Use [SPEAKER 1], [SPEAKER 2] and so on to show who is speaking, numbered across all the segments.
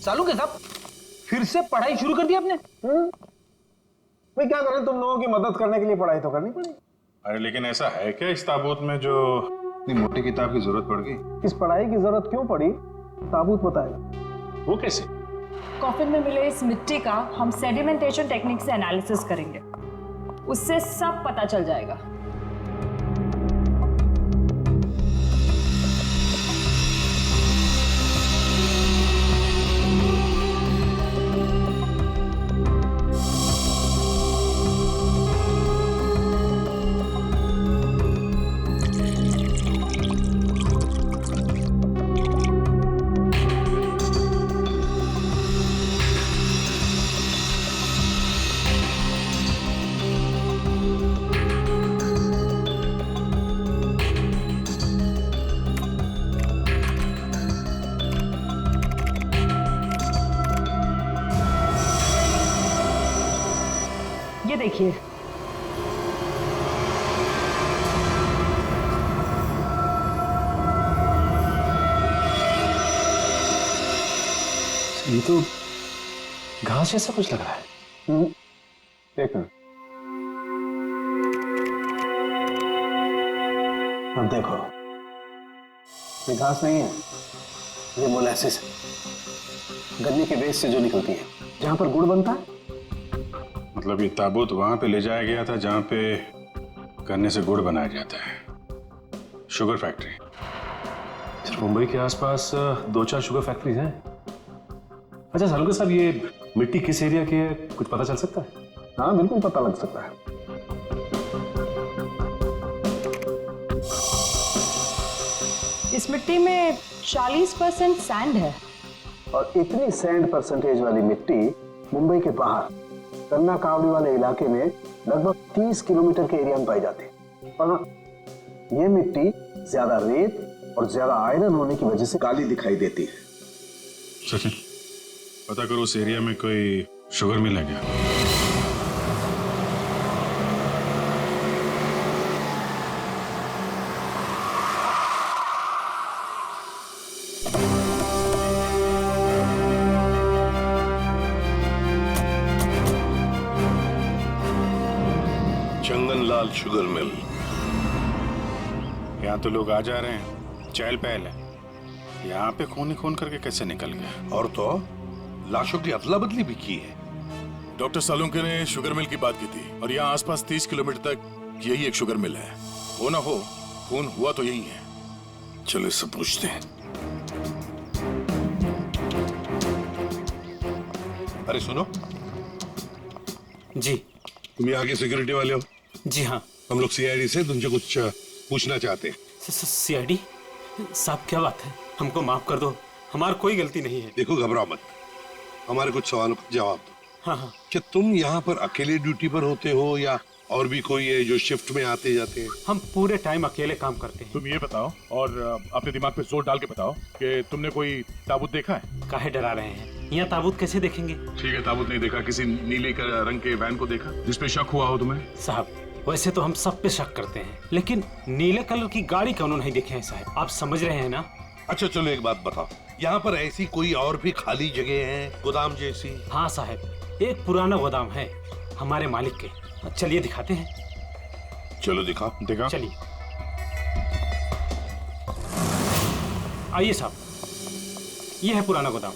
[SPEAKER 1] सालू के साहब फिर से पढ़ाई शुरू कर दी आपने?
[SPEAKER 2] भाई क्या करें, तुम लोगों की मदद करने के लिए पढ़ाई तो करनी पड़ी।
[SPEAKER 3] अरे लेकिन ऐसा है क्या इस ताबूत में जो इतनी मोटी किताब की जरूरत पड़ गई?
[SPEAKER 2] इस पढ़ाई की जरूरत क्यों पड़ी ताबूत बताएगा।
[SPEAKER 3] वो कैसे?
[SPEAKER 4] कॉफिन में मिले इस मिट्टी का हम सेडिमेंटेशन टेक्निक से एनालिसिस करेंगे, उससे सब पता चल जाएगा। ये देखिए,
[SPEAKER 5] ये तो घास जैसा कुछ लग रहा है।
[SPEAKER 2] एक मिनट, अब देखो, ये घास नहीं है, ये मोलासिस है, गन्ने के बेस से जो निकलती है, जहां पर गुड़ बनता है।
[SPEAKER 3] मतलब ये ताबूत वहां पे ले जाया गया था जहां पे गन्ने से गुड़ बनाया जाता है, शुगर फैक्ट्री।
[SPEAKER 5] सिर्फ मुंबई के आसपास 2-4 शुगर फैक्ट्रीज हैं। अच्छा सालुका साहब, ये मिट्टी किस एरिया की है, कुछ पता चल सकता है?
[SPEAKER 2] हाँ बिल्कुल पता लग सकता है।
[SPEAKER 4] इस मिट्टी में 40% सैंड है।
[SPEAKER 2] और इतनी सैंड परसेंटेज वाली मिट्टी मुंबई के बाहर गन्ना कावड़ी वाले इलाके में लगभग 30 किलोमीटर के एरिया में पाई जाती है। और ये मिट्टी ज्यादा रेत और ज्यादा आयरन होने की वजह से काली दिखाई देती है।
[SPEAKER 3] सचिन, पता करो उस एरिया में कोई शुगर मिल है क्या?
[SPEAKER 6] चंगनलाल शुगर मिल।
[SPEAKER 3] यहाँ तो लोग आ जा रहे हैं, चहल पहल है। यहाँ पे खून ही खून करके कैसे निकल गया?
[SPEAKER 6] और तो लाशों की अदला बदली भी की है।
[SPEAKER 7] डॉक्टर सालुंके ने शुगर मिल की बात की थी और यहाँ आसपास 30 किलोमीटर तक यही एक शुगर मिल है। हो ना हो, खून हुआ तो यही है।
[SPEAKER 6] चलो इससे पूछते हैं। अरे सुनो
[SPEAKER 8] जी।
[SPEAKER 6] तुम यहाँ के सिक्योरिटी वाले हो?
[SPEAKER 8] जी हाँ।
[SPEAKER 6] हम लोग सीआईडी से तुमसे कुछ पूछना चाहते हैं।
[SPEAKER 8] सीआईडी साहब, क्या बात है? हमको माफ कर दो, हमारी कोई गलती नहीं है।
[SPEAKER 6] देखो घबराओ मत, हमारे कुछ सवालों का जवाब दो।
[SPEAKER 8] हाँ हाँ।
[SPEAKER 6] क्या तुम यहाँ पर अकेले ड्यूटी पर होते हो या और भी कोई है जो शिफ्ट में आते जाते हैं?
[SPEAKER 8] हम पूरे टाइम अकेले काम करते हैं।
[SPEAKER 7] तुम ये बताओ और अपने दिमाग पे जोर डाल के बताओ कि तुमने कोई ताबूत देखा है?
[SPEAKER 8] काहे डरा रहे हैं? यहाँ ताबूत कैसे देखेंगे?
[SPEAKER 7] ठीक है, ताबूत नहीं देखा, किसी नीले रंग के वैन को देखा जिसपे शक हुआ हो तुम्हें?
[SPEAKER 8] साहब वैसे तो हम सब पे शक करते हैं, लेकिन नीले कलर की गाड़ी क्यों नहीं देखे हैं साहब? आप समझ रहे हैं ना?
[SPEAKER 6] अच्छा चलो एक बात बताओ, यहाँ पर ऐसी कोई और भी खाली जगह है गोदाम जैसी?
[SPEAKER 8] हाँ साहब, एक पुराना गोदाम है हमारे मालिक के। चलिए दिखाते हैं।
[SPEAKER 6] चलो दिखाओ।
[SPEAKER 3] देखा?
[SPEAKER 8] चलिए आइए साहब, ये है पुराना गोदाम।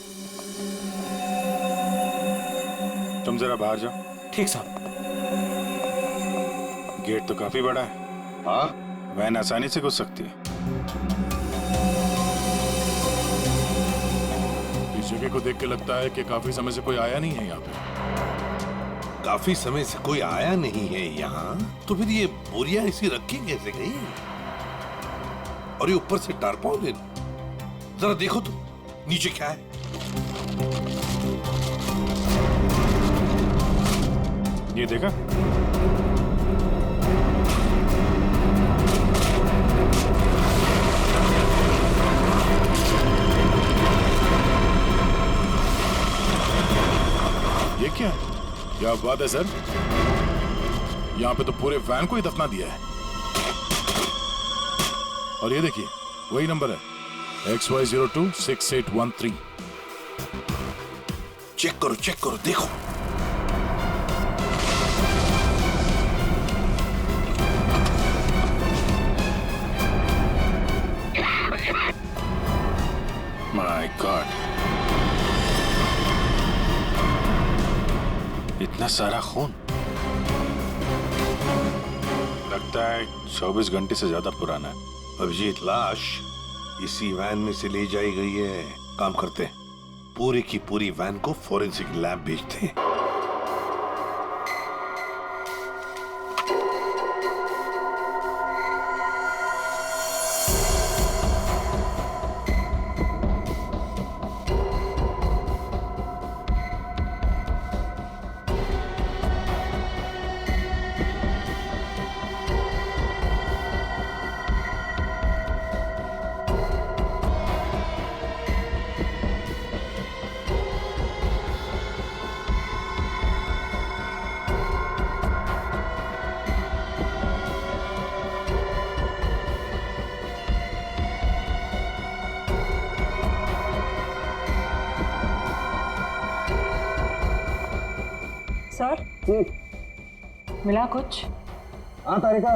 [SPEAKER 3] तुम जरा बाहर जाओ।
[SPEAKER 8] ठीक साहब।
[SPEAKER 3] गेट तो काफी बड़ा है।
[SPEAKER 6] हाँ,
[SPEAKER 3] वैन आसानी से घुस सकती है।
[SPEAKER 7] इस जगह को देख के लगता है कि काफी समय से कोई आया नहीं है यहाँ पे।
[SPEAKER 6] काफी समय से कोई आया नहीं है यहाँ, तो फिर ये बोरियां ऐसी रखी कैसे गई? और ये ऊपर से टारपॉलिन, जरा देखो तो नीचे क्या है।
[SPEAKER 3] ये देखा?
[SPEAKER 7] ये क्या है? क्या बात है सर, यहाँ पे तो पूरे वैन को ही दफना दिया है। और ये देखिए वही नंबर है XY026813।
[SPEAKER 6] चेक करो देखो।
[SPEAKER 3] माय गॉड, इतना सारा खून। लगता है 24 घंटे से ज्यादा पुराना है।
[SPEAKER 6] अभिजीत, लाश इसी वैन में से ले जाई गई है। काम करते हैं, पूरी की पूरी वैन को फॉरेंसिक लैब भेजते हैं।
[SPEAKER 4] सर, मिला कुछ?
[SPEAKER 2] हाँ तारिका,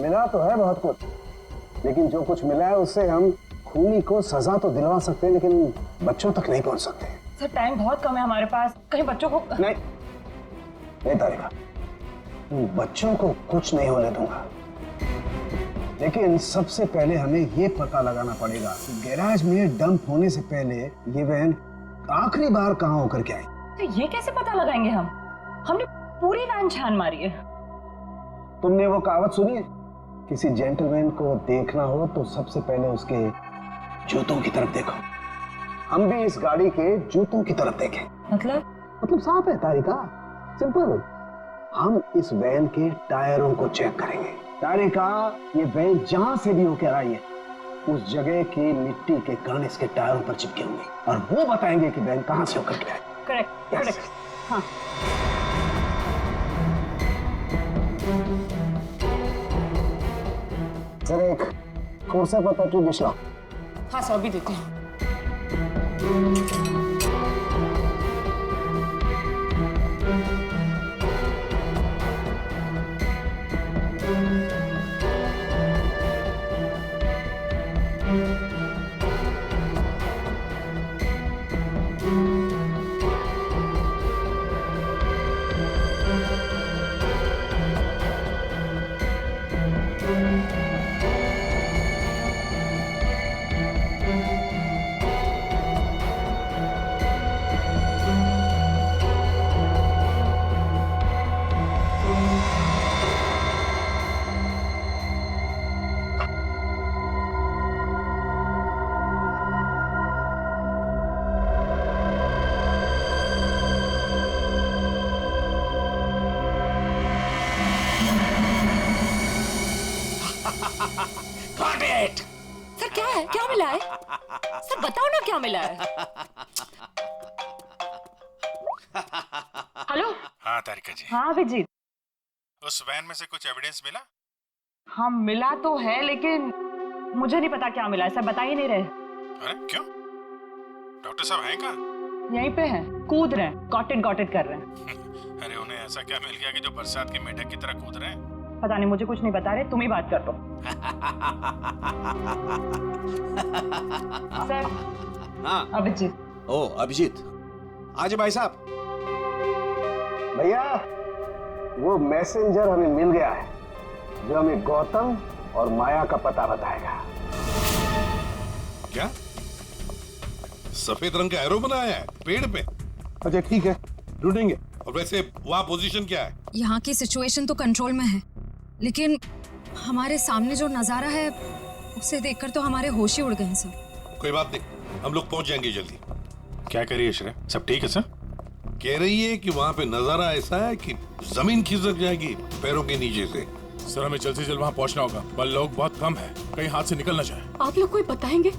[SPEAKER 2] मिला तो है बहुत कुछ, लेकिन जो कुछ मिला है उससे हम खूनी को सजा तो दिलवा सकते हैं, लेकिन बच्चों तक नहीं पहुंच सकते।
[SPEAKER 4] सर, टाइम बहुत कम है हमारे पास, कहीं बच्चों को...
[SPEAKER 2] नहीं तारिका, बच्चों को कुछ नहीं होने दूंगा, लेकिन सबसे पहले हमें ये पता लगाना पड़ेगा कि गैराज में डंप होने से पहले ये वैन आखिरी बार कहाँ होकर के आई।
[SPEAKER 4] तो ये कैसे पता लगाएंगे हम? हमने पूरी वैन छान मारी है।
[SPEAKER 2] तुमने वो कहावत सुनी है, किसी जेंटलमैन को देखना हो तो सबसे पहले उसके जूतों की तरफ देखो। हम भी इस गाड़ी के जूतों की तरफ देखें। मतलब साफ है तारिका, सिंपल। हम इस वैन के टायरों को चेक करेंगे। तारिका, ये वैन जहां से भी होकर आई है उस जगह की मिट्टी के कण इसके टायरों पर चिपके होंगे और वो बताएंगे कि वैन कहां से होकर के आई।
[SPEAKER 4] करेक्ट। हाँ।
[SPEAKER 2] सर, एक कोर्सा पता क्यों डिश लाओ।
[SPEAKER 4] हाँ सर, अभी देते हैं।
[SPEAKER 9] सर, क्या है? क्या मिला है? सर बताओ ना, क्या मिला है?
[SPEAKER 4] हेलो।
[SPEAKER 3] हाँ तारिका जी।
[SPEAKER 4] हाँ अभिजीत।
[SPEAKER 3] उस वैन में से कुछ एविडेंस मिला?
[SPEAKER 4] हाँ मिला तो है, लेकिन मुझे नहीं पता क्या मिला है। सर बता ही नहीं रहे।
[SPEAKER 3] अरे क्यों? डॉक्टर साहब हैं कहाँ?
[SPEAKER 4] यहीं पे हैं, कूद रहे हैं, गॉट इट कर रहे हैं।
[SPEAKER 3] अरे उन्हें ऐसा क्या मिल गया कि जो बरसात के मेढक की तरह कूद रहे हैं?
[SPEAKER 4] पता नहीं, मुझे कुछ नहीं बता रहे, तुम ही बात कर दो। सर।
[SPEAKER 10] हाँ
[SPEAKER 4] अभिजीत।
[SPEAKER 10] ओ अभिजीत, आज भाई साहब।
[SPEAKER 2] भैया, वो मैसेंजर हमें मिल गया है जो हमें गौतम और माया का पता बताएगा।
[SPEAKER 6] क्या? सफेद रंग का एरो बनाया है पेड़ पे?
[SPEAKER 2] अच्छा ठीक है, ढूंढेंगे।
[SPEAKER 6] और वैसे वहां पोजीशन क्या है?
[SPEAKER 9] यहाँ की सिचुएशन तो कंट्रोल में है, लेकिन हमारे सामने जो नजारा है उसे देखकर तो हमारे होश ही उड़ गए हैं सर।
[SPEAKER 6] कोई बात नहीं, हम लोग पहुंच जाएंगे जल्दी।
[SPEAKER 3] क्या करिए श्रेय, सब ठीक है सर?
[SPEAKER 6] कह रही है कि वहां पे नजारा ऐसा है कि जमीन खिसक जाएगी पैरों के नीचे से।
[SPEAKER 7] सर, हमें जल्द से जल्द वहाँ पहुँचना होगा, पर लोग बहुत कम है, कहीं हाथ से निकल ना जाए।
[SPEAKER 11] आप लोग कोई बताएंगे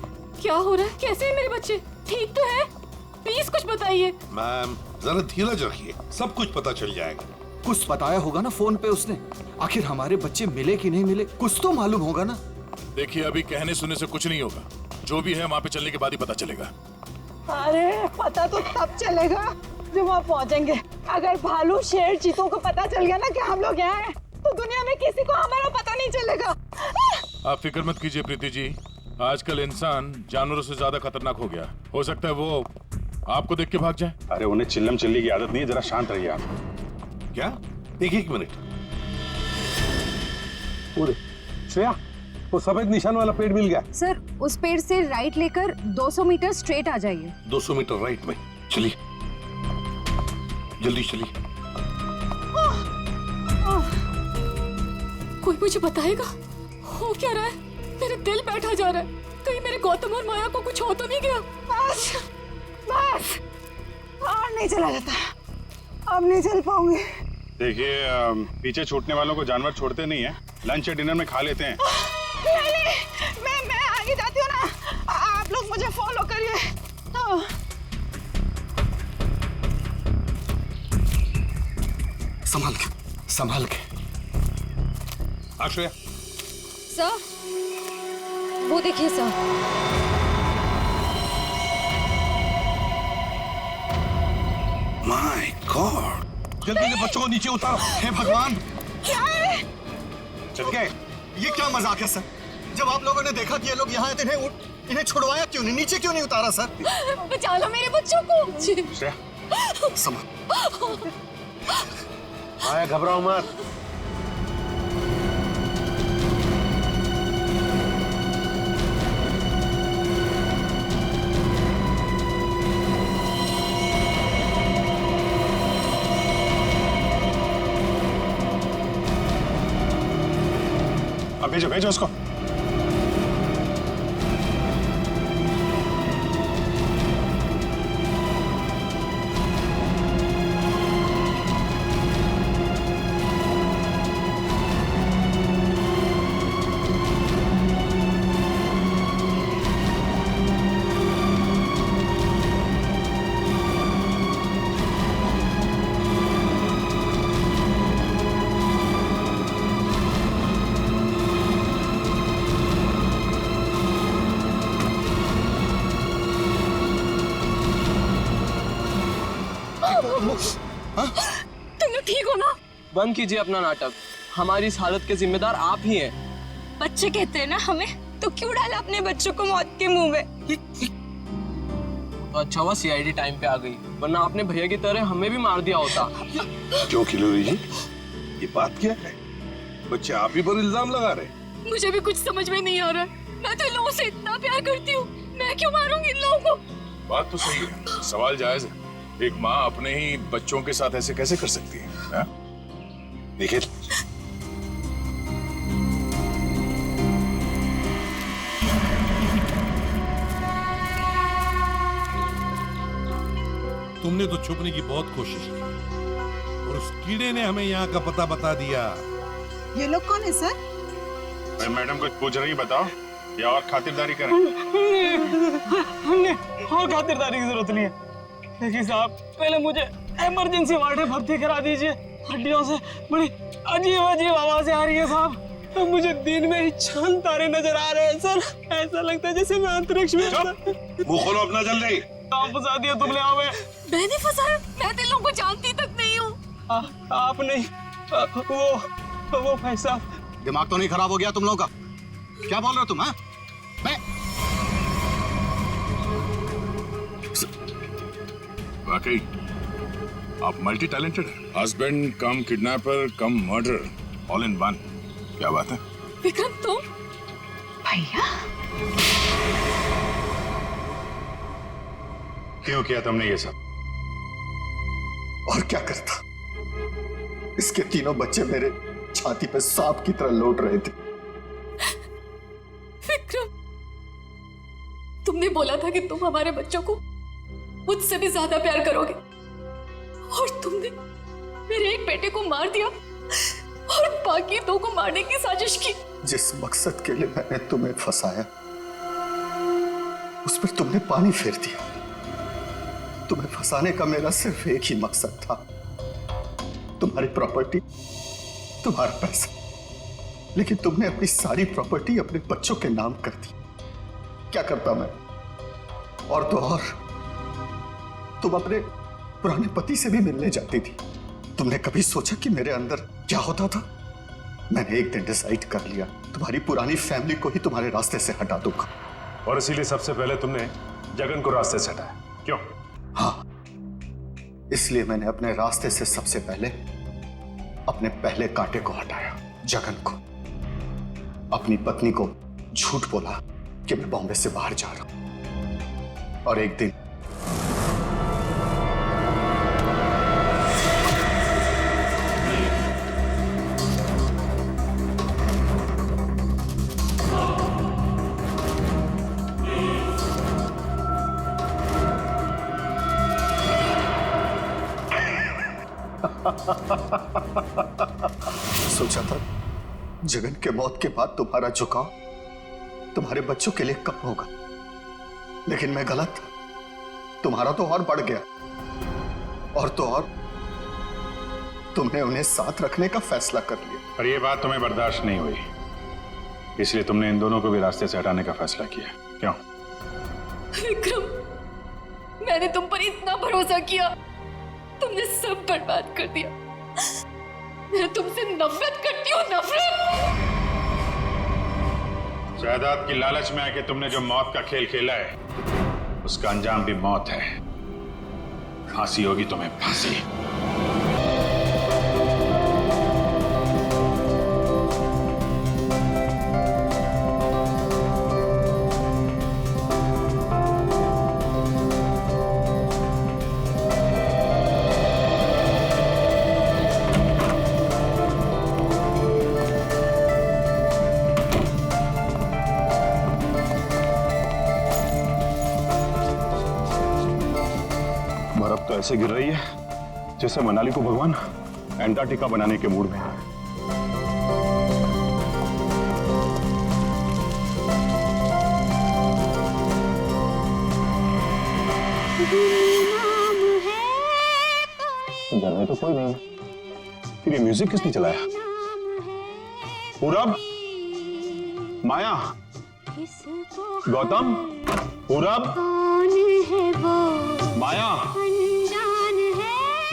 [SPEAKER 11] क्या हो रहा है? कैसे है मेरे बच्चे? ठीक तो है? प्लीज कुछ बताइए।
[SPEAKER 6] मैम जरा धीरज रखिए, सब कुछ पता चल जाएगा।
[SPEAKER 10] कुछ बताया होगा ना फोन पे उसने। आखिर हमारे बच्चे मिले कि नहीं मिले, कुछ तो मालूम होगा ना।
[SPEAKER 7] देखिए, अभी कहने सुनने से कुछ नहीं होगा, जो भी है वहाँ पे चलने के बाद ही पता चलेगा।
[SPEAKER 12] अरे पता तो तब चलेगा जब वहाँ पहुँचेंगे। अगर भालू शेर चीतों को पता चल गया ना कि हम लोग यहाँ हैं, तो दुनिया में किसी को हमारा पता नहीं चलेगा।
[SPEAKER 7] आप फिक्र मत कीजिए प्रीति जी, आजकल इंसान जानवरों से ज्यादा खतरनाक हो गया। हो सकता है वो आपको देख के भाग जाए।
[SPEAKER 3] अरे उन्हें चिल्लम चिल्ली की आदत नहीं है, जरा शांत रहिए आप।
[SPEAKER 6] क्या? एक मिनट।
[SPEAKER 1] श्रेया, वो सफेद निशान वाला पेड़ मिल गया।
[SPEAKER 9] सर उस पेड़ से राइट लेकर 200 मीटर स्ट्रेट आ जाइए।
[SPEAKER 6] 200 मीटर राइट में। चलिए जल्दी चलिए।
[SPEAKER 11] कोई मुझे बताएगा हो क्या रहा है? मेरा दिल बैठा जा रहा है। कहीं मेरे गौतम और माया को कुछ हो तो नहीं गया?
[SPEAKER 12] बस बस और नहीं चला जाता, अब नहीं चल पाऊंगी।
[SPEAKER 3] देखिए पीछे छूटने वालों को जानवर छोड़ते नहीं है, लंच या डिनर में खा लेते हैं।
[SPEAKER 12] नहीं, मैं आगे जाती हूँ ना, आप लोग मुझे फॉलो करिए।
[SPEAKER 10] संभाल के, संभाल के।
[SPEAKER 6] आश्रया,
[SPEAKER 9] सर वो देखिए सर।
[SPEAKER 6] माय गॉड,
[SPEAKER 10] जल्दी से बच्चों को नीचे उतारो। हे भगवान,
[SPEAKER 12] क्या है?
[SPEAKER 10] चल गए। ये क्या मजाक है सर? जब आप लोगों ने देखा कि ये लोग यहाँ आए थे, इन्हें छुड़वाया क्यों नहीं? नीचे क्यों नहीं उतारा सर?
[SPEAKER 11] बचा लो मेरे बच्चों को।
[SPEAKER 3] श्रेया,
[SPEAKER 10] संभाल।
[SPEAKER 1] आया, घबराओ मत।
[SPEAKER 3] अब भेजो भेजो उसको।
[SPEAKER 11] तुम लोग ठीक हो ना?
[SPEAKER 13] बंद कीजिए अपना नाटक, हमारी इस हालत के जिम्मेदार आप ही हैं।
[SPEAKER 11] बच्चे कहते हैं ना हमें, तो क्यों डाला अपने बच्चों को मौत के मुंह में?
[SPEAKER 13] तो अच्छा हुआ सीआईडी टाइम पे आ गई, वरना आपने भैया की तरह हमें भी मार दिया होता।
[SPEAKER 6] क्यों खिलोरी जी, ये बात क्या है? बच्चे आप ही पर इल्जाम लगा रहे।
[SPEAKER 11] मुझे भी कुछ समझ में नहीं आ रहा है। मैं तो इन लोगों से इतना प्यार करती हूँ, मैं क्यों मारूंगी इन लोगों को?
[SPEAKER 7] बात तो सही है, सवाल जायज है। एक माँ अपने ही बच्चों के साथ ऐसे कैसे कर सकती है?
[SPEAKER 6] देखिए,
[SPEAKER 14] तुमने तो छुपने की बहुत कोशिश की और उस कीड़े ने हमें यहाँ का पता बता दिया।
[SPEAKER 12] ये लोग कौन है सर?
[SPEAKER 3] भाई मैडम कुछ पूछ रही, बताओ या और खातिरदारी करें?
[SPEAKER 13] हमने और खातिरदारी की जरूरत नहीं है। देखिए साहब, पहले मुझे इमरजेंसी वार्ड में भर्ती करा दीजिए। हड्डियों से बड़ी अजीब अजीब आवाजें आ रही है साहब। तो मुझे दिन में ही चांद तारे नजर आ रहे हैं सर। ऐसा लगता है जैसे मैं अंतरिक्ष में।
[SPEAKER 6] मुंह खोलो अपना जल्दी।
[SPEAKER 13] आप फंसा दिया तुमने हमें।
[SPEAKER 11] मैंने फंसाया? मैं तो इन लोगों को जानती तक नहीं हूँ।
[SPEAKER 13] आप नहीं, वो भाई साहब।
[SPEAKER 10] दिमाग तो नहीं खराब हो गया तुम लोगों का? क्या बोल रहे हो तुम? हाँ,
[SPEAKER 7] वाकई आप मल्टी टैलेंटेड हैं। Husband come kidnapper come murder, all in one. क्या बात है?
[SPEAKER 11] विक्रम तुम?
[SPEAKER 12] भैया
[SPEAKER 3] क्यों किया तुमने ये सब?
[SPEAKER 10] और क्या करता? इसके तीनों बच्चे मेरे छाती पे सांप की तरह लौट रहे थे।
[SPEAKER 11] विक्रम, तुमने बोला था कि तुम हमारे बच्चों को मुझसे भी ज्यादा प्यार करोगे, और तुमने मेरे एक बेटे को मार दिया और बाकी दो को मारने की साजिश की।
[SPEAKER 10] जिस मकसद के लिए मैंने तुम्हें फंसाया, उस पर तुमने पानी फेर दिया। तुम्हें फंसाने का मेरा सिर्फ एक ही मकसद था, तुम्हारी प्रॉपर्टी, तुम्हारा पैसा। लेकिन तुमने अपनी सारी प्रॉपर्टी अपने बच्चों के नाम कर दी। क्या करता मैं? और तो और तुम अपने पुराने पति से भी मिलने जाती थी। तुमने कभी सोचा कि मेरे अंदर क्या होता था? मैंने एक दिन डिसाइड कर लिया, तुम्हारी पुरानी फैमिली को ही तुम्हारे रास्ते से हटा दूंगा।
[SPEAKER 5] और इसीलिए सबसे पहले तुमने जगन को रास्ते से हटाया, क्यों?
[SPEAKER 10] हाँ, इसलिए मैंने अपने रास्ते से सबसे पहले अपने पहले कांटे को हटाया, जगन को। अपनी पत्नी को झूठ बोला कि मैं बॉम्बे से बाहर जा रहा हूं, और एक दिन सोचा था जगन के मौत के बाद तुम्हारा झुकाव तुम्हारे बच्चों के लिए कब होगा, लेकिन मैं गलत था। तुम्हारा तो और बढ़ गया, और तो और तुमने उन्हें साथ रखने का फैसला कर लिया।
[SPEAKER 3] पर यह बात तुम्हें बर्दाश्त नहीं हुई, इसलिए तुमने इन दोनों को भी रास्ते से हटाने का फैसला किया, क्यों?
[SPEAKER 11] विक्रम, मैंने तुम पर इतना भरोसा किया, तुमने सब बर्बाद कर दिया। मैं तुमसे नफरत करती हूँ, नफरत।
[SPEAKER 3] जायदाद की लालच में आके तुमने जो मौत का खेल खेला है, उसका अंजाम भी मौत है। फांसी होगी तुम्हें, फांसी।
[SPEAKER 5] बर्फ तो ऐसे गिर रही है जैसे मनाली को भगवान एंटार्क्टिका बनाने के मूड में है। घर में तो कोई नहीं है, फिर ये म्यूजिक किसने चलाया? पूरब, माया, गौतम, पूरब, माया,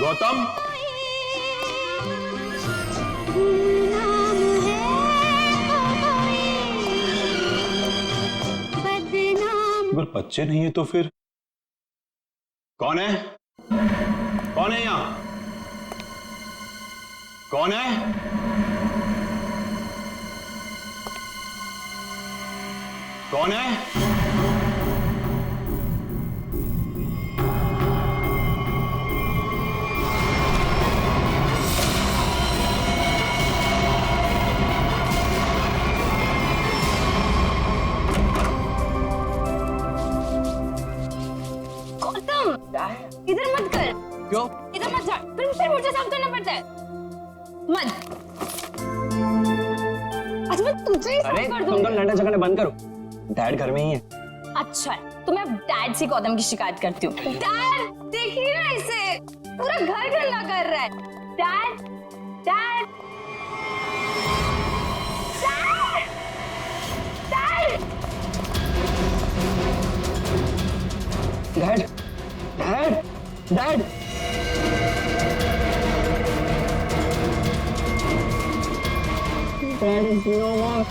[SPEAKER 5] गौतम। अगर बच्चे नहीं है तो फिर कौन है? कौन है यहां? कौन है? कौन है?
[SPEAKER 4] इधर मत कर।
[SPEAKER 5] क्यों?
[SPEAKER 4] इधर मत जा, फिर मुझे साफ करना पड़ता है। मत। अच्छा मैं तुझे ही साफ कर दूंगी।
[SPEAKER 13] तुम तो लड़ने झगड़ने बंद करो, डैड घर में ही है।
[SPEAKER 4] अच्छा है, तो मैं डैड से गौतम की शिकायत करती हूँ। डैड देखिए ना इसे, पूरा घर गंदा कर रहा है। Dad, dad, dad, dad, dad, dad. Dad is no more.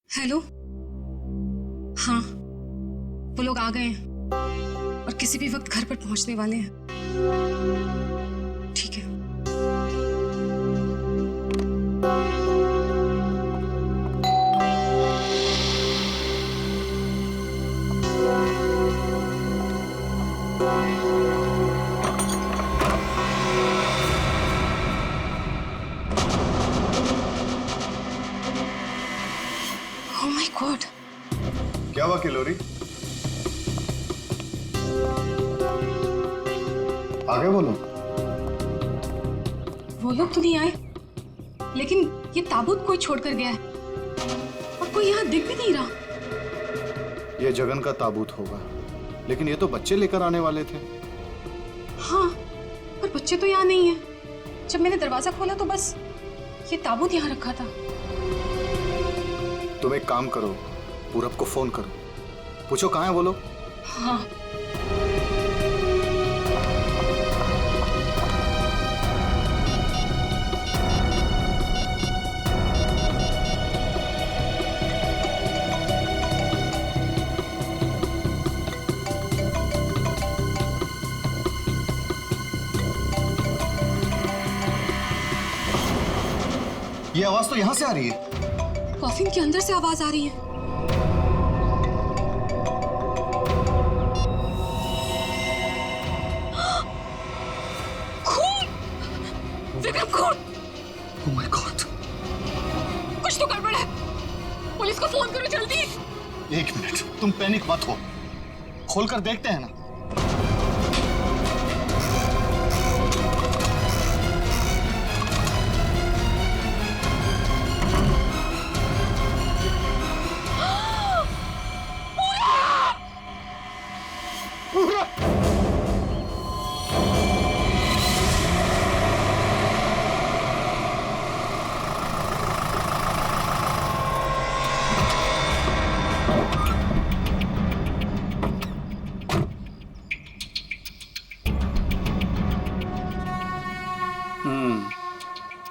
[SPEAKER 9] Hello, हाँ, वो लोग आ गए हैं और किसी भी वक्त घर पर पहुंचने वाले हैं। ठीक है। Oh my God!
[SPEAKER 10] क्या हुआ किलोरी? आगे बोलो।
[SPEAKER 11] वो लोग तो नहीं आए, लेकिन ये ताबूत कोई छोड़कर गया है और कोई यहाँ दिख भी नहीं रहा।
[SPEAKER 10] ये जगन का ताबूत होगा, लेकिन ये तो बच्चे लेकर आने वाले थे।
[SPEAKER 11] हाँ, पर बच्चे तो यहाँ नहीं है। जब मैंने दरवाजा खोला तो बस ये ताबूत यहाँ रखा था।
[SPEAKER 10] तुम एक काम करो, पूरब को फोन करो, पूछो कहाँ है वो लोग।
[SPEAKER 11] हाँ।
[SPEAKER 10] ये आवाज तो यहाँ से आ रही है।
[SPEAKER 11] कॉफिन के अंदर से आवाज आ रही है। खून! विक्रम, खून!
[SPEAKER 10] Oh my God!
[SPEAKER 11] कुछ तो गड़बड़ है। पुलिस को फोन करो जल्दी।
[SPEAKER 10] 1 मिनट, तुम पैनिक मत हो, खोलकर देखते हैं ना।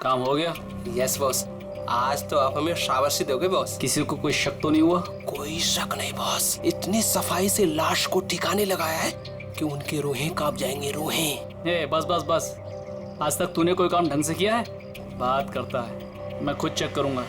[SPEAKER 13] काम हो गया?
[SPEAKER 15] यस बॉस, आज तो आप हमें शाबाशी दोगे बॉस।
[SPEAKER 13] किसी को कोई शक तो नहीं हुआ?
[SPEAKER 15] कोई शक नहीं बॉस, इतनी सफाई से लाश को ठिकाने लगाया है कि उनके रूहें कांप जाएंगे, रूहें।
[SPEAKER 13] ए, बस बस बस, आज तक तूने कोई काम ढंग से किया है? बात करता है, मैं खुद चेक करूंगा।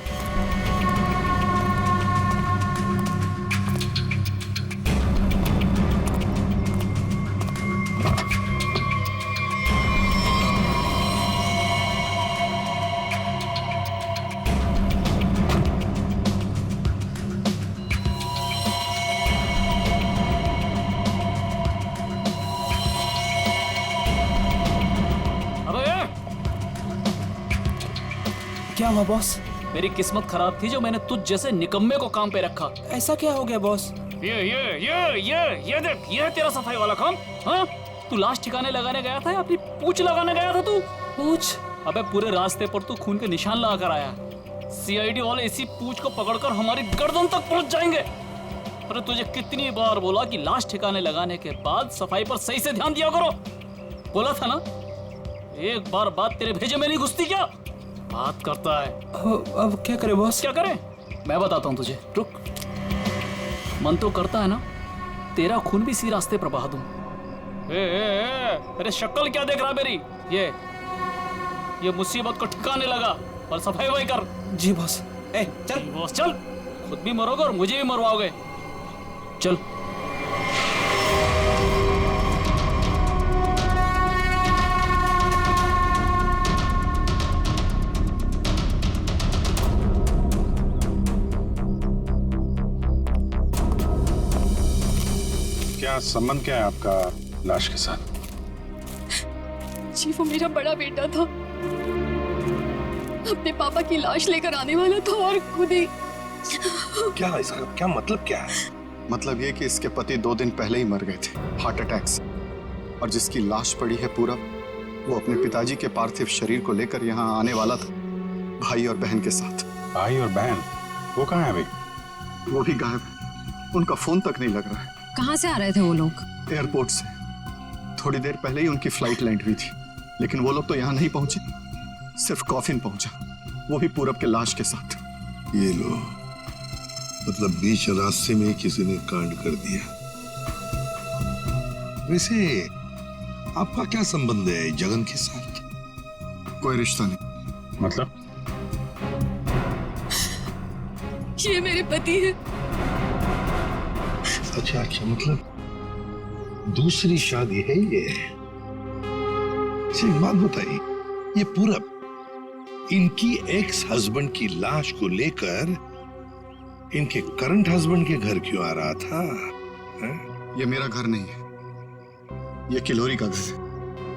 [SPEAKER 15] क्या हुआ बॉस?
[SPEAKER 13] मेरी किस्मत खराब थी जो मैंने तुझ जैसे निकम्मे को काम पे रखा।
[SPEAKER 15] ऐसा क्या हो गया बॉस?
[SPEAKER 13] ये देख, ये है तेरा सफाई वाला काम। हाँ, तू लाश ठिकाने लगाने गया था या अपनी पूंछ लगाने गया था तू?
[SPEAKER 15] पूंछ?
[SPEAKER 13] अबे पूरे रास्ते पर तू खून के निशान लगा कर आया। सीआईडी वाले इसी पूंछ को पकड़कर हमारी गर्दन तक पहुंच जाएंगे। अरे तुझे कितनी बार बोला कि लाश ठिकाने लगाने के बाद सफाई पर सही से ध्यान दिया करो। बोला था ना? एक बार बात तेरे भेजे में नहीं घुसती क्या? बात करता है।
[SPEAKER 15] अब क्या करे बॉस?
[SPEAKER 13] क्या करे? मैं बताता हूँ तुझे, रुक। मन तो करता है ना तेरा खून भी इसी रास्ते पर बहा दूं। अरे शक्ल क्या देख रहा मेरी? ये मुसीबत को ठिकाने लगा और सफाई वही कर।
[SPEAKER 15] जी बॉस। चल
[SPEAKER 13] बॉस, चल। खुद भी मरोगे और मुझे भी मरवाओगे। चल।
[SPEAKER 3] क्या संबंध क्या है आपका लाश के साथ?
[SPEAKER 11] जी वो मेरा बड़ा बेटा था, अपने पापा की लाश लेकर आने वाला था और खुद ही।
[SPEAKER 6] क्या इसका क्या मतलब क्या है?
[SPEAKER 10] मतलब ये कि इसके पति 2 दिन पहले ही मर गए थे हार्ट अटैक से, और जिसकी लाश पड़ी है पूरब, वो अपने पिताजी के पार्थिव शरीर को लेकर यहाँ आने वाला था, भाई और बहन के साथ।
[SPEAKER 3] भाई और बहन? वो कहाँ है अभी?
[SPEAKER 10] वो भी गायब है, उनका फोन तक नहीं लग रहा है।
[SPEAKER 9] कहाँ से आ रहे थे वो लोग?
[SPEAKER 10] एयरपोर्ट से। थोड़ी देर पहले ही उनकी फ्लाइट लैंड हुई थी, लेकिन वो लोग तो यहाँ नहीं पहुंचे, सिर्फ कॉफिन पहुंचा, वो भी पूरब के लाश के साथ।
[SPEAKER 6] ये लो, मतलब बीच रास्ते में किसी ने कांड कर दिया। वैसे आपका क्या संबंध है जगन के साथ?
[SPEAKER 10] कोई रिश्ता नहीं।
[SPEAKER 3] मतलब?
[SPEAKER 11] ये मेरे पति है।
[SPEAKER 6] अच्छा अच्छा, मतलब दूसरी शादी है ये? एक बात बताइए, ये पूरब इनकी एक्स हस्बैंड की लाश को लेकर इनके करंट हस्बैंड के घर क्यों आ रहा था?
[SPEAKER 10] ये मेरा घर नहीं है, ये किलोरी का घर है।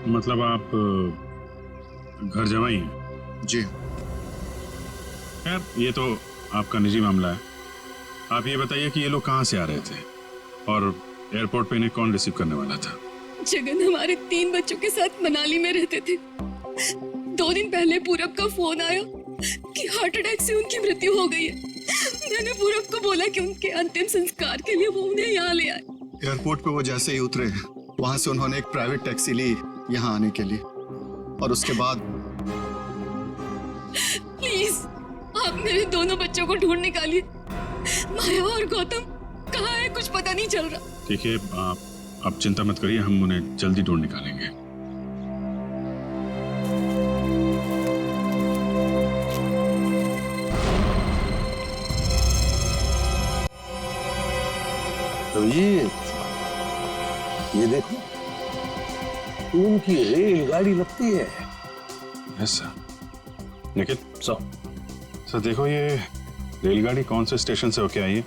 [SPEAKER 3] मतलब आप घर जमाई हैं?
[SPEAKER 10] जी।
[SPEAKER 3] खैर ये तो आपका निजी मामला है। आप ये बताइए कि ये लोग कहाँ से आ रहे थे और एयरपोर्ट पे इन्हें कौन रिसीव करने वाला था?
[SPEAKER 11] जगन हमारे 3 बच्चों के साथ मनाली में रहते थे। 2 दिन पहले पूरब का फोन आया कि हार्ट अटैक से उनकी मृत्यु हो गई है। मैंने पूरब को बोला कि उनके अंतिम संस्कार के लिए वो उन्हें यहाँ ले आए।
[SPEAKER 10] एयरपोर्ट पे वो जैसे ही उतरे, वहां से उन्होंने एक प्राइवेट टैक्सी ली यहाँ आने के लिए, और उसके बाद
[SPEAKER 11] प्लीज आप मेरे दोनों बच्चों को ढूंढ निकालिए। माया और गौतम कहाँ है, कुछ पता नहीं चल रहा।
[SPEAKER 3] ठीक है, आप चिंता मत करिए, हम उन्हें जल्दी ढूंढ निकालेंगे।
[SPEAKER 6] तो ये देखो, उनकी रेलगाड़ी लगती है।
[SPEAKER 3] Yes sir. निखिल सर देखो, ये रेलगाड़ी कौन से स्टेशन से होके आई है?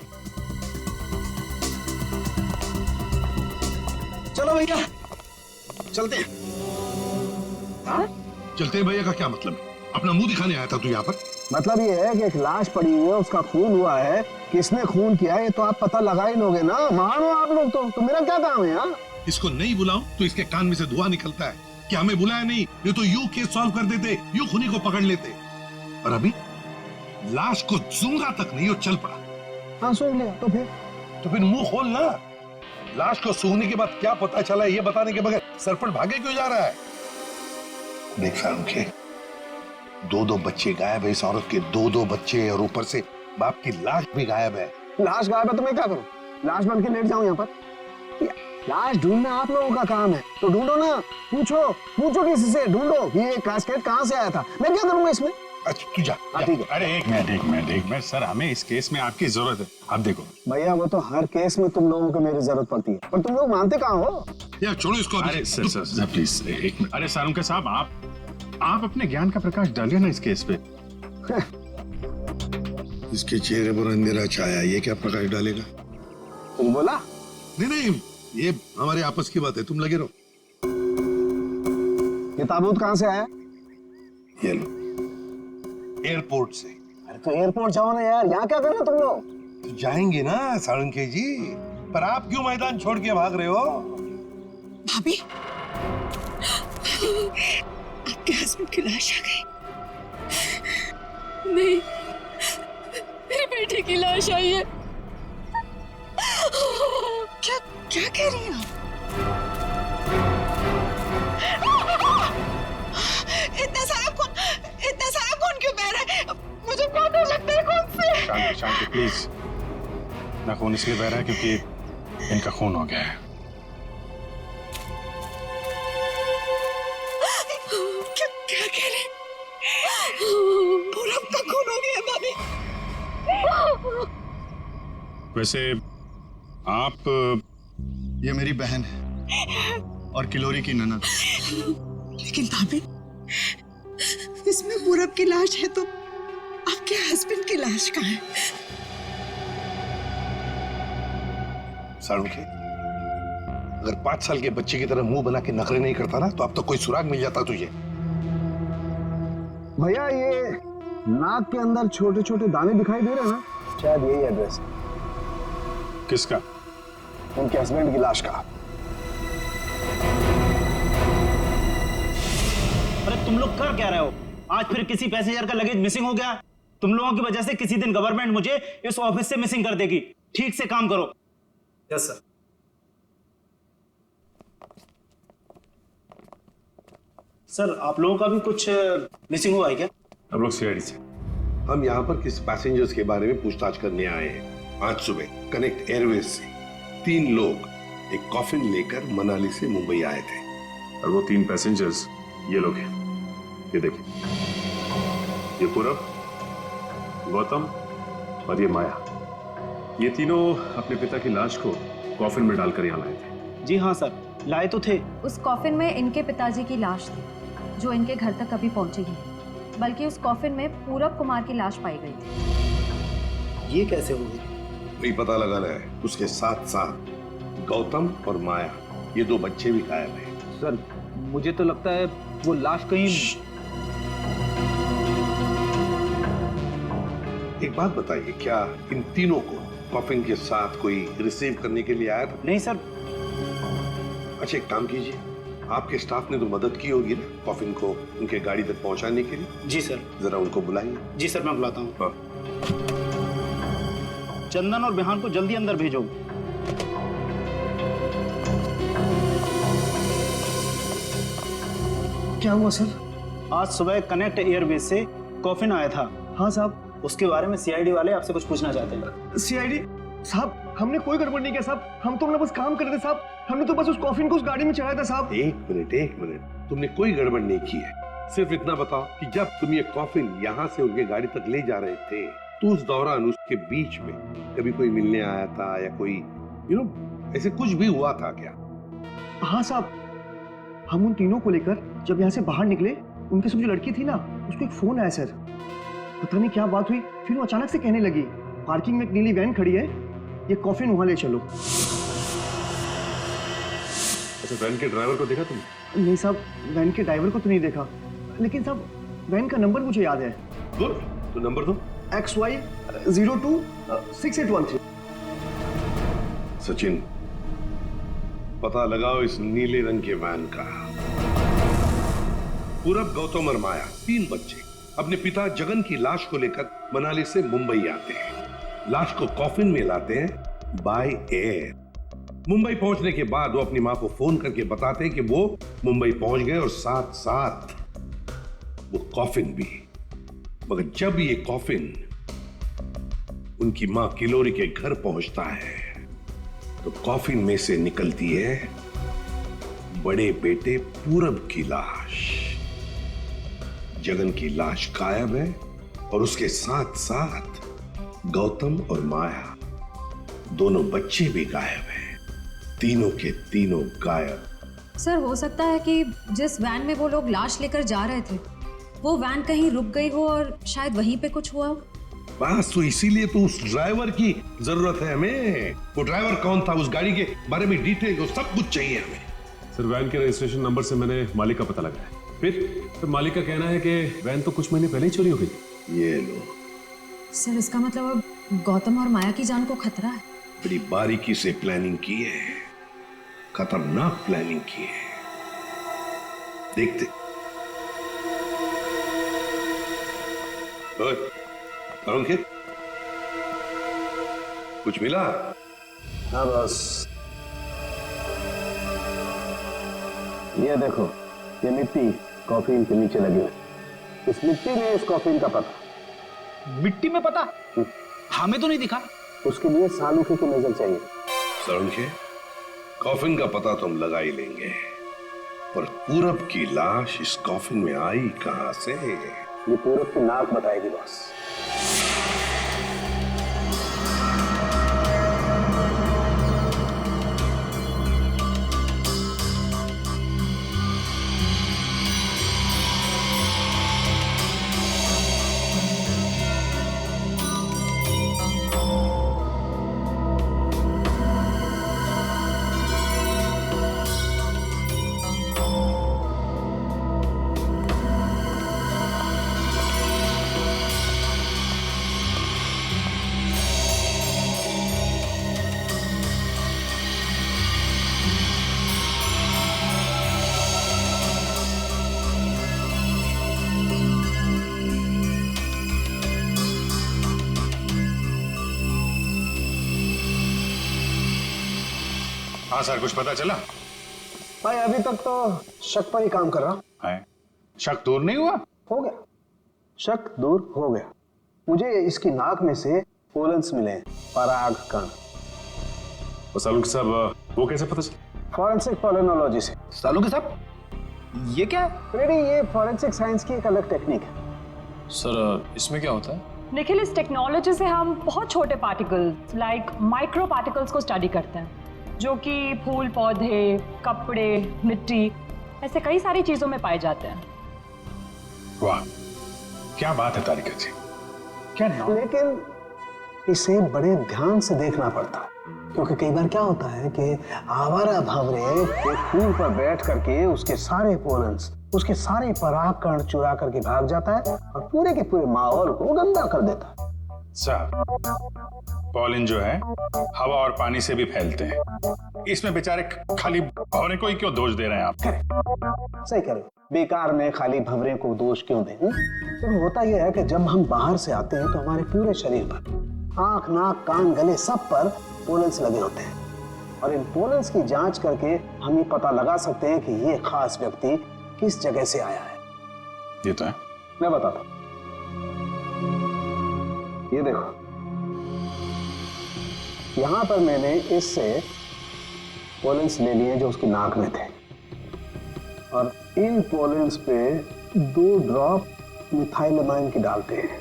[SPEAKER 2] चलो भैया चलते हैं।
[SPEAKER 6] चलते हैं भैया का क्या मतलब है? अपना मुंह दिखाने आया था तू यहाँ पर?
[SPEAKER 2] मतलब ये है कि एक लाश पड़ी हुई है, उसका खून हुआ है, किसने खून किया है ये तो आप पता लगा ही लोगे ना। महान हो आप लोग तो मेरा क्या काम है? हाँ,
[SPEAKER 6] इसको नहीं बुलाऊं तो इसके कान में से धुआं निकलता है कि हमें बुलाया नहीं, ये तो यूं केस सॉल्व कर देते, यूं खूनी को पकड़ लेते। और अभी लाश को सूंघा तक नहीं, वो चल पड़ा।
[SPEAKER 2] हाँ सूंघ लिया तो फिर
[SPEAKER 6] मुंह खोल ना। लाश को सूंघने के बाद क्या पता चला ये बताने के बगैर सरपट भागे क्यों जा रहा है? देख सारुखे, 2 बच्चे गायब है इस औरत के, 2 बच्चे, और ऊपर से बाप की लाश भी गायब है।
[SPEAKER 2] लाश गायब है तो मैं क्या करूं? लाश बन के लेट जाऊं यहाँ पर? लाश ढूंढना आप लोगों का काम है, तो ढूंढो ना। पूछो किसी से, ढूंढो ये कैस्केट कहाँ से आया था। मैं क्या करूंगा इसमें?
[SPEAKER 6] अच्छा तू जा।
[SPEAKER 2] ठीक है।
[SPEAKER 3] अरे एक मिनट सर, हमें इस केस में आपकी जरूरत है। आप देखो
[SPEAKER 2] भैया, वो तो हर केस में तुम लोगों को मेरी जरूरत पड़ती है, पर तुम लोग मानते कहाँ हो?
[SPEAKER 6] यार छोड़ो इसको।
[SPEAKER 3] अरे सर प्लीज एक मिनट। अरे सारुंके साहब, आप अपने ज्ञान का प्रकाश डालिए ना इस केस पे।
[SPEAKER 6] इसके चेहरे पर अंधेरा छाया, ये क्या प्रकाश डालेगा?
[SPEAKER 2] तुम बोला?
[SPEAKER 6] नहीं, ये हमारे आपस की बात है, तुम लगे रहो।
[SPEAKER 2] ये ताबूत कहाँ से आया?
[SPEAKER 6] ये लो, एयरपोर्ट से।
[SPEAKER 2] अरे तो एयरपोर्ट जाओ ना यार, यहाँ क्या कर रहे हो तुम लोग?
[SPEAKER 6] तो जाएंगे ना साळुंखे जी, पर आप क्यों मैदान छोड़ के भाग रहे हो?
[SPEAKER 12] भाभी, आपके हस्बैंड की लाश आ गई।
[SPEAKER 11] नहीं, मेरे बेटे की लाश आई है।
[SPEAKER 12] क्या कह रही हैं आप? इतना सारा खून क्यों बह रहा है? मुझे बहुत डर लगता है खून से।
[SPEAKER 3] शांति प्लीज। ना खून इसलिए बह रहा है क्योंकि इनका खून हो गया है।
[SPEAKER 12] क्या कह रहे? पूरब का खून हो गया भाभी।
[SPEAKER 3] वैसे आप,
[SPEAKER 10] ये मेरी बहन है और किलोरी की ननद।
[SPEAKER 12] लेकिन भाभी, इसमें पूरब की लाश है तो आपके हस्बैंड की लाश कहाँ है?
[SPEAKER 6] साळुंखे, अगर 5 साल के बच्चे की तरह मुंह बना के नखरे नहीं करता ना, तो अब तो कोई सुराग मिल जाता तुझे।
[SPEAKER 2] भैया, ये नाक के अंदर छोटे छोटे दाने दिखाई दे रहे हैं ना, शायद यही एड्रेस है।
[SPEAKER 3] किसका?
[SPEAKER 2] उनके हस्बैंड की लाश का।
[SPEAKER 13] अरे तुम लोग कर क्या रहे हो? आज फिर किसी पैसेंजर का लगेज मिसिंग हो गया। तुम लोगों की वजह से किसी दिन गवर्नमेंट मुझे इस ऑफिस से मिसिंग कर देगी। ठीक से काम करो।
[SPEAKER 8] Yes sir.
[SPEAKER 13] सर, आप लोगों का भी कुछ मिसिंग हुआ है क्या?
[SPEAKER 3] हम लोग सीआईडी से।
[SPEAKER 6] हम यहाँ पर किसी पैसेंजर्स के बारे में पूछताछ करने आए हैं। आज सुबह कनेक्ट एयरवेज से 3 लोग एक कॉफिन लेकर मनाली से मुंबई आए थे।
[SPEAKER 5] और वो 3 पैसेंजर्स ये लोग हैं। ये देखिए, ये पूरब, गौतम और ये माया। ये तीनों अपने पिता की लाश को कॉफिन में डालकर यहाँ लाए थे।
[SPEAKER 13] जी हाँ सर, लाए तो थे।
[SPEAKER 9] उस कॉफिन में इनके पिताजी की लाश थी, जो इनके घर तक कभी पहुंची ही नहीं। बल्कि उस कॉफिन में पूरब कुमार की लाश पाई गई थी।
[SPEAKER 13] ये कैसे हो गई?
[SPEAKER 6] वही पता लगाना है। उसके साथ साथ गौतम और माया, ये 2 बच्चे भी गायब हैं।
[SPEAKER 13] सर, मुझे तो लगता है वो लाश कहीं।
[SPEAKER 6] एक बात बताइए, क्या इन तीनों को कॉफिन के साथ कोई रिसीव करने के लिए आया था?
[SPEAKER 13] नहीं सर।
[SPEAKER 6] अच्छा, एक काम कीजिए, आपके स्टाफ ने तो मदद की होगी ना कॉफिन को उनके गाड़ी तक पहुंचाने के लिए।
[SPEAKER 13] जी सर।
[SPEAKER 6] जरा उनको बुलाइए।
[SPEAKER 13] जी सर, मैं बुलाता हूँ। चंदन और बिहान को जल्दी अंदर भेजो।
[SPEAKER 2] क्या हुआ सर?
[SPEAKER 13] आज सुबह कनेक्ट एयरवेज से कॉफिन आया था।
[SPEAKER 2] हाँ साहब।
[SPEAKER 13] उसके बारे में सीआईडी वाले आपसे कुछ पूछना चाहते हैं।
[SPEAKER 2] सीआईडी साहब, हमने कोई गड़बड़ नहीं किया साहब, हम तो अपना बस काम कर रहे थे साहब, हमने तो बस उस कॉफिन को उस गाड़ी में चढ़ाया था साहब।
[SPEAKER 6] एक मिनट, तुमने कोई गड़बड़ नहीं की है। सिर्फ इतना बताओ कि जब तुम ये कॉफिन यहाँ से उनके गाड़ी तक ले जा रहे थे तो उस दौरान उसके बीच में कभी कोई मिलने आया था या कोई ऐसे कुछ भी हुआ था क्या?
[SPEAKER 2] हाँ साहब, हम उन तीनों को लेकर जब यहाँ से बाहर निकले, उनके साथ जो लड़की थी ना, उसको एक फोन आया सर। पता नहीं क्या बात हुई, फिर वो अचानक से कहने लगी पार्किंग में एक नीली वैन खड़ी है, ये कॉफिन वहां ले चलो।
[SPEAKER 5] अच्छा, वैन के ड्राइवर को देखा तुमने?
[SPEAKER 2] नहीं साहब, वैन के ड्राइवर को तो नहीं देखा, लेकिन साहब वैन का नंबर मुझे याद है।
[SPEAKER 6] गुड, तो नंबर दो।
[SPEAKER 2] XY 02 6813।
[SPEAKER 6] सचिन, पता लगाओ इस नीले रंग के वैन का। पूरब, गौतम और माया, 3 बच्चे अपने पिता जगन की लाश को लेकर मनाली से मुंबई आते हैं। लाश को कॉफिन में लाते हैं बाय एयर। मुंबई पहुंचने के बाद वो अपनी मां को फोन करके बताते हैं कि वो मुंबई पहुंच गए और साथ साथ वो कॉफिन भी। मगर जब ये कॉफिन उनकी मां किलोरी के घर पहुंचता है तो कॉफिन में से निकलती है बड़े बेटे पूरब की लाश। जगन की लाश गायब है और उसके साथ साथ गौतम और माया, दोनों बच्चे भी गायब हैं। तीनों के तीनों गायब।
[SPEAKER 9] सर, हो सकता है कि जिस वैन में वो लोग लाश लेकर जा रहे थे वो वैन कहीं रुक गई हो और शायद वहीं पे कुछ हुआ हो।
[SPEAKER 6] बस तो इसीलिए तो उस ड्राइवर की जरूरत है हमें। वो ड्राइवर कौन था, उस गाड़ी के बारे में डिटेल, वो सब कुछ चाहिए हमें।
[SPEAKER 5] सर, वैन के रजिस्ट्रेशन नंबर से मैंने मालिक का पता लगाया। फिर मालिक का कहना है कि वैन तो कुछ महीने पहले ही चोरी हो गई।
[SPEAKER 6] ये लो
[SPEAKER 9] सर, इसका मतलब अब गौतम और माया की जान को खतरा है।
[SPEAKER 6] बड़ी बारीकी से प्लानिंग की है, खतरनाक प्लानिंग की है। देखते। अंकित, कुछ मिला?
[SPEAKER 2] हाँ बस, ये देखो, ये मिट्टी कॉफिन के नीचे लगी है। इस मिट्टी में इस कॉफिन का पता।
[SPEAKER 13] मिट्टी में पता? हमें तो नहीं दिखा।
[SPEAKER 2] उसके लिए सालूखे की नजर चाहिए।
[SPEAKER 6] सालूखे, कॉफिन का पता तो हम लगा ही लेंगे, पर पूरब की लाश इस कॉफिन में आई कहां से?
[SPEAKER 2] ये पूरब की नाक बताएगी बॉस।
[SPEAKER 3] हाँ सर, कुछ पता चला?
[SPEAKER 2] भाई अभी तक तो शक पर ही काम कर रहा
[SPEAKER 3] है। शक दूर नहीं हुआ?
[SPEAKER 2] हो गया, शक दूर हो गया। मुझे इसकी नाक में से पोलन्स मिले, पराग कण।
[SPEAKER 5] सालूके साहब, वो कैसे पता चला?
[SPEAKER 2] फॉरेंसिक पोलिनोलॉजी से।
[SPEAKER 13] सालूके साहब, ये क्या है?
[SPEAKER 2] रेडी, ये फॉरेंसिक साइंस की एक अलग टेक्निक है।
[SPEAKER 16] सर, इसमें क्या होता है?
[SPEAKER 17] निखिल, इस टेक्नोलॉजी से हम बहुत छोटे पार्टिकल्स लाइक माइक्रो पार्टिकल्स को स्टडी करते हैं, जो कि फूल, पौधे, कपड़े, मिट्टी, ऐसे कई सारी चीजों में पाए जाते हैं।
[SPEAKER 3] वाह, क्या बात है तारिका जी, क्या नाम?
[SPEAKER 2] लेकिन इसे बड़े ध्यान से देखना पड़ता है, क्योंकि कई बार क्या होता है कि आवारा भंवरे एक फूल पर बैठ करके उसके सारे पोलन्स, उसके सारे परागकण चुरा करके भाग जाता है और पूरे के पूरे माहौल को गंदा कर देता है।
[SPEAKER 3] सर, पॉलन जो है हवा और पानी से भी फैलते हैं। इसमें बेचारे खाली भंवरे को ही क्यों दोष दे रहे हैं आप?
[SPEAKER 2] सही कह रहे हो, बेकार में खाली भंवरे को दोष क्यों दें? तो होता यह है कि जब हम बाहर से आते हैं तो हमारे पूरे शरीर पर, आंख, नाक, कान, गले सब पर पोलन्स लगे होते हैं और इन पोलन्स की जांच करके हम ये पता लगा सकते हैं कि ये खास व्यक्ति किस जगह से आया है।
[SPEAKER 3] ये तो है।
[SPEAKER 2] मैं बताता हूं, ये देखो, यहां पर मैंने इससे पोलन्स ले लिए जो उसकी नाक में थे और इन पोलन्स पे 2 ड्रॉप मिथाइलमाइन की डालते हैं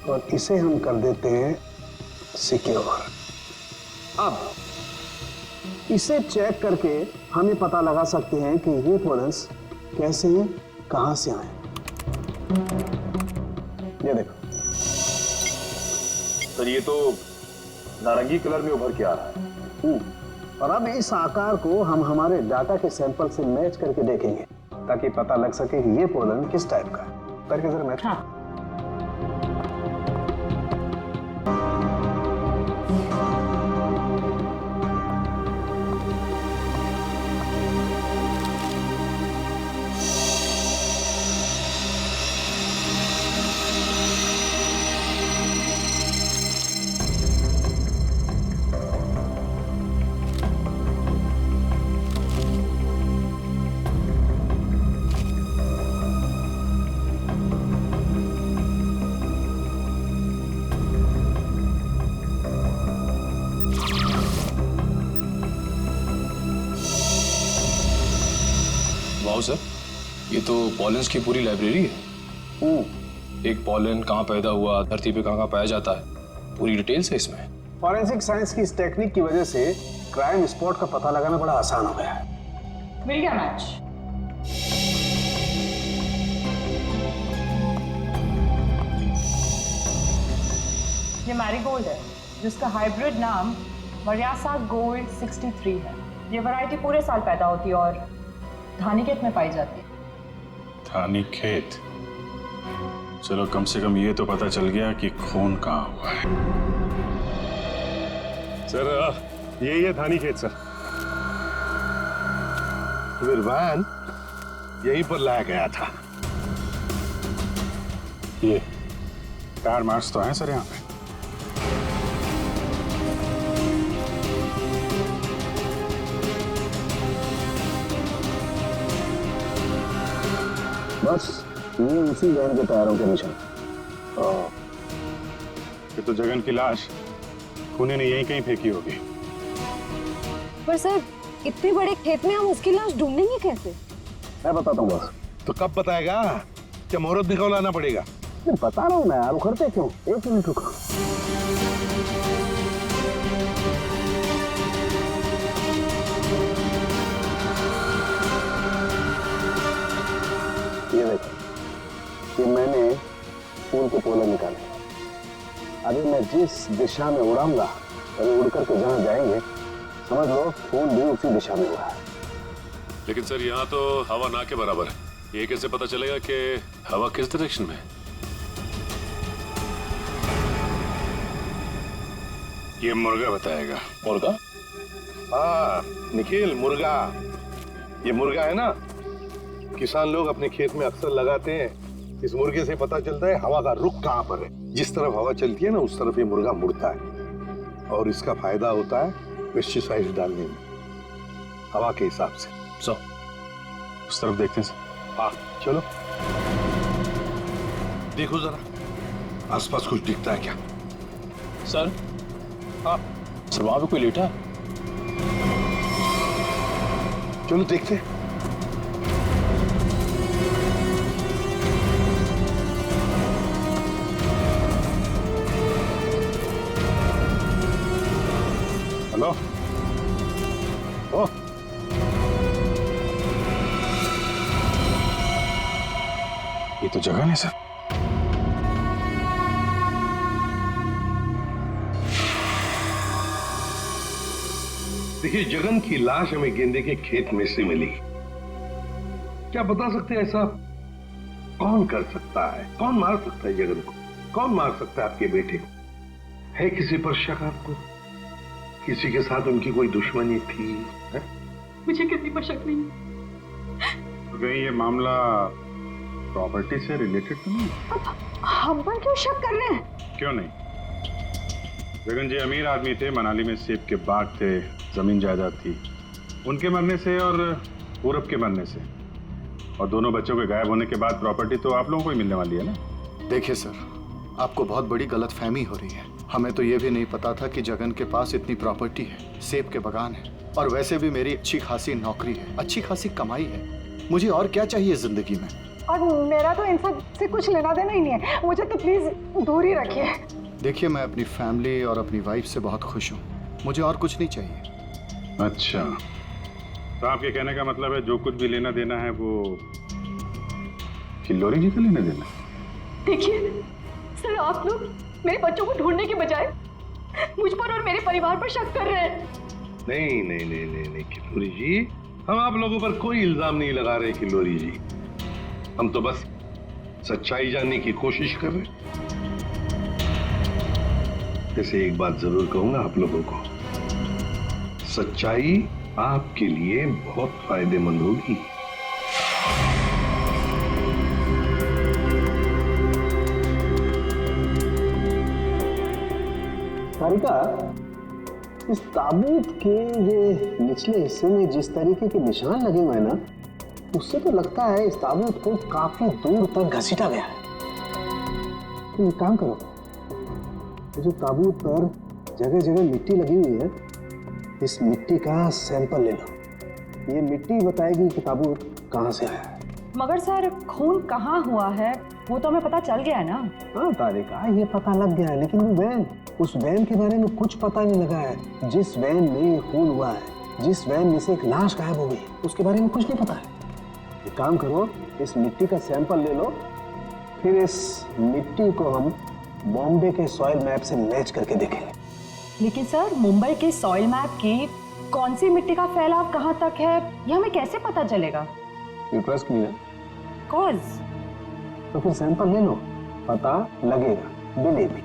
[SPEAKER 2] और इसे हम कर देते हैं सिक्योर। अब इसे चेक करके हम ये पता लगा सकते हैं कि ये पोलन्स कैसे हैं, कहां से आए। ये देखो
[SPEAKER 18] सर, ये तो नारंगी कलर में उभर के आ रहा है।
[SPEAKER 2] और अब इस आकार को हम हमारे डाटा के सैंपल से मैच करके देखेंगे ताकि पता लग सके कि ये पोलन किस टाइप का है। करके जरा मैच। हाँ।
[SPEAKER 16] वाओ सर, ये तो पॉलेंस की पूरी लाइब्रेरी है। एक पॉलन कहाँ पैदा हुआ, धरती पे कहाँ पाया जाता है, पूरी डिटेल्स है इसमें।
[SPEAKER 2] फॉरेंसिक साइंस की इस टेक्निक की वजह से क्राइम स्पॉट का पता लगाना बड़ा आसान हो गया है।
[SPEAKER 17] मिल गया मैच। ये मैरीगोल्ड है जिसका हाइब्रिड नाम मरियासा गोल्ड 63 है। ये वैरायटी पूरे साल पैदा होती है और धानीखेत में पाई जाती है।
[SPEAKER 3] धानीखेत? चलो कम से कम ये तो पता चल गया कि खून कहाँ हुआ है।
[SPEAKER 5] सर यही है धानीखेत सर।
[SPEAKER 6] विरवान यहीं पर लाया गया था।
[SPEAKER 3] ये टायर मार्क्स तो हैं सर यहाँ पे।
[SPEAKER 2] बस ये उसी वैन के टायरों के निशान।
[SPEAKER 3] ये तो जगन की लाश खूनी ने यहीं कहीं फेंकी होगी।
[SPEAKER 9] पर सर, इतने बड़े खेत में हम उसकी लाश ढूंढेंगे कैसे?
[SPEAKER 2] मैं बताता हूँ बस।
[SPEAKER 6] तो कब बताएगा? क्या मुहूर्त निकलवाना पड़ेगा?
[SPEAKER 2] बता रहा हूँ ना यार, उखड़ते क्यों? 1 मिनट रुको। ये देखो, ये मैंने फूल के पोले निकाले। अभी मैं जिस दिशा में उड़ाऊंगा और उड़ करके जहां जाएंगे समझ लो फूल भी उसी दिशा में उड़ा है।
[SPEAKER 5] लेकिन सर यहाँ तो हवा ना के बराबर है, ये कैसे पता चलेगा कि हवा किस डायरेक्शन में है?
[SPEAKER 3] ये मुर्गा बताएगा।
[SPEAKER 16] मुर्गा?
[SPEAKER 6] हाँ निखिल, मुर्गा। ये मुर्गा है ना, किसान लोग अपने खेत में अक्सर लगाते हैं। इस मुर्गे से पता चलता है हवा का रुख कहाँ पर है। जिस तरफ हवा चलती है ना उस तरफ ये मुर्गा मुड़ता है और इसका फायदा होता है पेस्टिसाइड डालने में, हवा के हिसाब से।
[SPEAKER 3] उस तरफ देखते हैं सर।
[SPEAKER 6] हाँ चलो देखो जरा आसपास कुछ दिखता है क्या?
[SPEAKER 16] सर? हाँ सर, वहां पे कोई लेटा है।
[SPEAKER 6] चलो देखते हैं।
[SPEAKER 3] हेलो? ओ ये तो जगह है सर।
[SPEAKER 6] देखिए, जगन की लाश हमें गेंदे के खेत में से मिली। क्या बता सकते हैं ऐसा कौन कर सकता है? कौन मार सकता है जगन को? कौन मार सकता है आपके बेटे को? है किसी पर शक आपको? किसी के साथ उनकी कोई दुश्मनी थी? है?
[SPEAKER 11] मुझे किसी पर शक नहीं।
[SPEAKER 3] तो कहीं ये मामला प्रॉपर्टी से रिलेटेड तो नहीं?
[SPEAKER 12] हम पर क्यों शक कर रहे हैं?
[SPEAKER 3] क्यों नहीं? जगन जी अमीर आदमी थे, मनाली में सेब के बाग थे, जमीन जायदाद थी। उनके मरने से और पूरब के मरने से और दोनों बच्चों के गायब होने के बाद प्रॉपर्टी तो आप लोगों को ही मिलने वाली है ना?
[SPEAKER 10] देखिए सर, आपको बहुत बड़ी गलतफहमी हो रही है। हमें तो ये भी नहीं पता था कि जगन के पास इतनी प्रॉपर्टी है, सेब के बागान है, और वैसे भी मेरी अच्छी खासी नौकरी है, अच्छी खासी कमाई है। मुझे और क्या चाहिए जिंदगी में?
[SPEAKER 12] और मेरा तो इन सब से कुछ लेना देना ही नहीं है, मुझे तो प्लीज दूर ही रखिए।
[SPEAKER 10] देखिए, मैं अपनी फैमिली और अपनी वाइफ से बहुत खुश हूँ, मुझे और कुछ नहीं चाहिए।
[SPEAKER 3] अच्छा, तो आपके कहने का मतलब है जो कुछ भी लेना देना है वो किल्लोरी जी का लेना देना?
[SPEAKER 11] देखिए सर, आप लोग मेरे बच्चों को ढूंढने के बजाय मुझ पर और मेरे परिवार पर शक कर रहे हैं।
[SPEAKER 6] नहीं नहीं नहीं नहीं नहीं किल्लोरी जी, हम आप लोगों पर कोई इल्जाम नहीं लगा रहे किल्लोरी जी। हम तो बस सच्चाई जानने की कोशिश कर रहे हैं। जैसे एक बात जरूर कहूंगा आप लोगों को, सच्चाई आपके लिए बहुत फायदेमंद होगी।
[SPEAKER 2] सारिका, इस ताबूत के ये निचले हिस्से में जिस तरीके के निशान लगे हुए हैं ना, उससे तो लगता है इस ताबूत को काफी दूर तक घसीटा गया है। तुम एक काम करो, जो ताबूत पर जगह जगह मिट्टी लगी हुई है, इस मिट्टी का सैंपल ले लो। ये मिट्टी बताएगी कि ताबूत कहाँ से आया है।
[SPEAKER 17] मगर सर, खून कहाँ हुआ है वो तो हमें पता चल गया है ना?
[SPEAKER 2] हाँ तारिका, ये पता लग गया है, लेकिन वो वैन, उस वैन के बारे में कुछ पता नहीं लगा है। जिस वैन में खून हुआ है, जिस वैन में से एक लाश गायब हो गई, उसके बारे में कुछ नहीं पता है। एक काम करो, इस मिट्टी का सैंपल ले लो, फिर इस मिट्टी को हम बॉम्बे के सॉइल मैप से मैच करके देखेंगे।
[SPEAKER 17] लेकिन सर, मुंबई के सॉइल मैप की कौन सी मिट्टी का फैलाव कहाँ तक है ये हमें कैसे पता चलेगा?
[SPEAKER 2] ट्रस्ट नहीं है?
[SPEAKER 17] कॉज
[SPEAKER 2] तो फिर सैंपल ले लो, पता लगेगा, बिलीव मी।